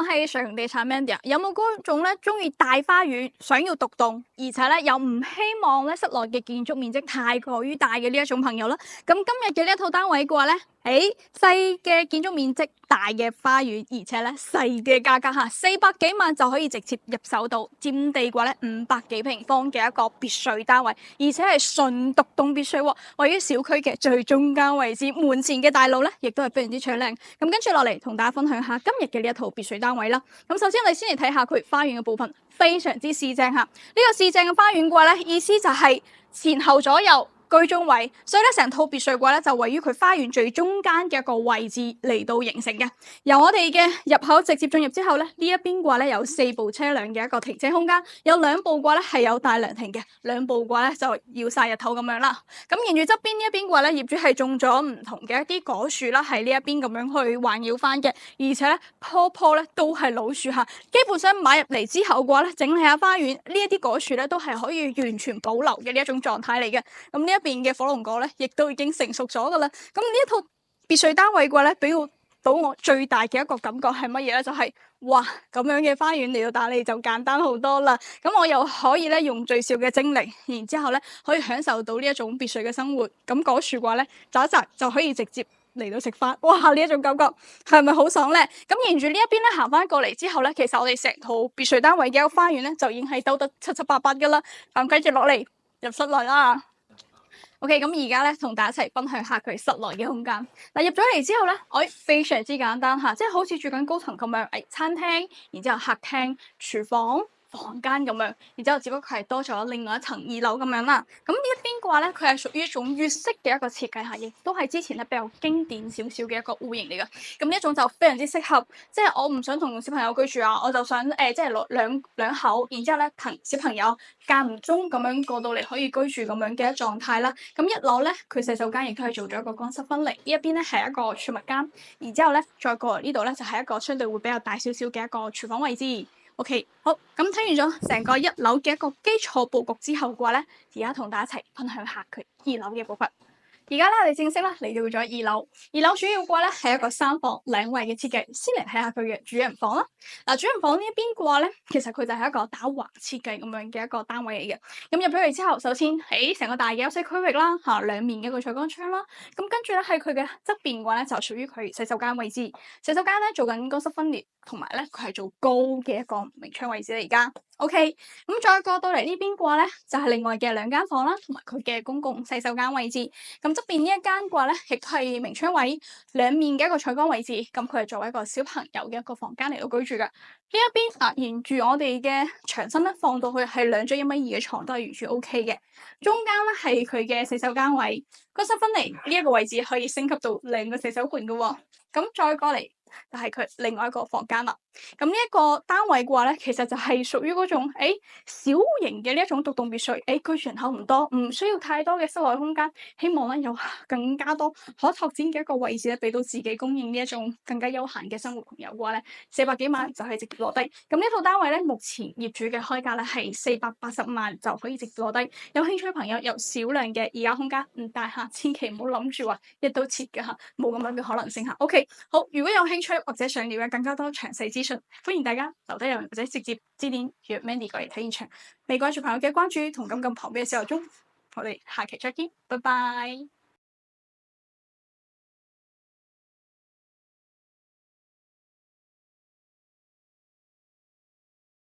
論係常用地產 Mandy 有冇嗰種咧中意大花園，想要獨棟，而且咧又唔希望咧室內嘅建築面積太過於大嘅呢一種朋友啦？咁今日嘅呢一套單位嘅話咧，細嘅建築面積，大嘅花園，而且咧細嘅價格嚇，400幾萬就可以直接入手到，佔地嘅話咧500幾平方嘅一個別墅單位，而且係純獨棟別墅喎，位於小區嘅最中間位置，門前嘅大路咧亦都係非常之搶靚。咁跟住落嚟同大家分享下今日嘅呢一套別墅單位啦。咁首先我哋先嚟睇下佢花園嘅部分，非常之市正嚇。呢個市正嘅花園嘅話咧，意思就係前後左右居中位，所以咧成套別墅嘅話咧就位於佢花園最中間嘅一個位置嚟到形成嘅。由我哋嘅入口直接進入之後咧，呢一邊嘅話咧有4部車輛嘅一個停車空間，有2部嘅話咧係有大涼亭嘅，2部嘅話咧就要曬日頭咁樣啦。咁沿住側邊呢一邊嘅話咧，業主係種咗唔同嘅一啲果樹啦，喺呢一邊咁樣去環繞翻嘅，而且咧棵咧都係老樹嚇，基本上買入嚟之後嘅話咧，整理下花園呢一啲果樹咧都係可以完全保留嘅呢一種狀態嚟嘅。咁呢一邊嘅火龍果咧，亦都已經成熟咗噶啦。咁呢一套別墅單位嘅話咧，俾到我最大嘅一個感覺係乜嘢咧？就係哇，咁樣嘅花園嚟到打理就簡單好多啦。咁我又可以咧用最少嘅精力，然之後咧可以享受到呢一種別墅嘅生活。咁果樹嘅話咧，摘一摘就可以直接嚟到食飯。哇！呢一種感覺係咪好爽咧？咁沿住呢一邊咧行翻過嚟之後咧，其實我哋成套別墅單位嘅一個花園咧就已經係兜得七七八八噶啦。咁跟住落嚟入室內啦。OK，咁而家咧同大家一齊分享下佢室內嘅空間。嗱，入咗嚟之後咧，非常之簡單嚇，即係好似住緊高層咁樣，餐廳，然之後客廳、廚房、房間咁樣，然之後只不過係多咗另外一層2樓咁樣啦。咁呢一邊嘅話咧，佢係屬於一種粵式嘅一個設計嚇，亦都係之前咧比較經典少少嘅一個戶型嚟嘅。咁呢一種就非常之適合，即係我唔想同小朋友居住啊，我就想即係攞兩口，然之後咧憑小朋友間唔中咁樣過到嚟可以居住咁樣嘅狀態啦。咁1樓咧，佢洗手間亦都係做咗一個乾濕分離，呢一邊咧係一個儲物間，然之後咧再過嚟呢度咧就係一個相對會比較大少少嘅一個廚房位置。OK， 好，咁睇完咗成個1樓嘅一個基礎佈局之後嘅話咧，而家同大家一齊分享下佢2樓嘅部分。而家咧，我哋正式咧嚟到咗2樓。2樓主要嘅話咧係一個3房2衛嘅設計。先嚟睇下佢嘅主人房啦。嗱，主人房呢一邊嘅話咧，其實佢就係一個打橫設計咁樣嘅一個單位嚟嘅。咁入咗嚟之後，首先喺成個大嘅休息區域啦，兩面嘅一個採光窗啦。咁跟住咧喺佢嘅側邊嘅話咧，就屬於佢洗手間位置。洗手間咧做緊乾濕分裂，同埋咧佢係做高嘅一個明窗位置嚟㗎。OK，咁再過到嚟呢邊嘅話咧，就係另外嘅2間房啦，同埋佢嘅公共洗手間位置。咁側邊呢一間嘅話咧，亦都係明窗位，兩面嘅一個採光位置。咁佢係作為一個小朋友嘅一個房間嚟到居住嘅。呢一邊沿住我哋嘅牆身咧，放到去係2張1.2米嘅床都係完全 OK 嘅。中間咧係佢嘅洗手間位，乾濕分離呢一個位置可以升級到2個洗手盆嘅喎。咁再過嚟就係佢另外一個房間啦。咁呢一個單位嘅話咧，其實就係屬於嗰種小型嘅呢一種獨棟別墅，居住人口唔多，唔需要太多嘅室內空間，希望咧有更加多可拓展嘅一個位置咧，俾到自己供應呢一種更加悠閒嘅生活朋友嘅話咧，400幾萬就可以直接攞低。咁呢套單位咧，目前業主嘅開價咧係480萬就可以直接攞低。有興趣嘅朋友有少量嘅議價空間，但係千祈唔好諗住話一刀切嘅嚇，冇咁樣嘅可能性嚇。OK， 好，如果有興趣或者想了解更加多詳細資訊，歡迎大家留低留言或者直接致電約 Mandy 過嚟睇現場。未關注朋友嘅關注同撳旁邊嘅小鐘，我哋下期再見，拜拜。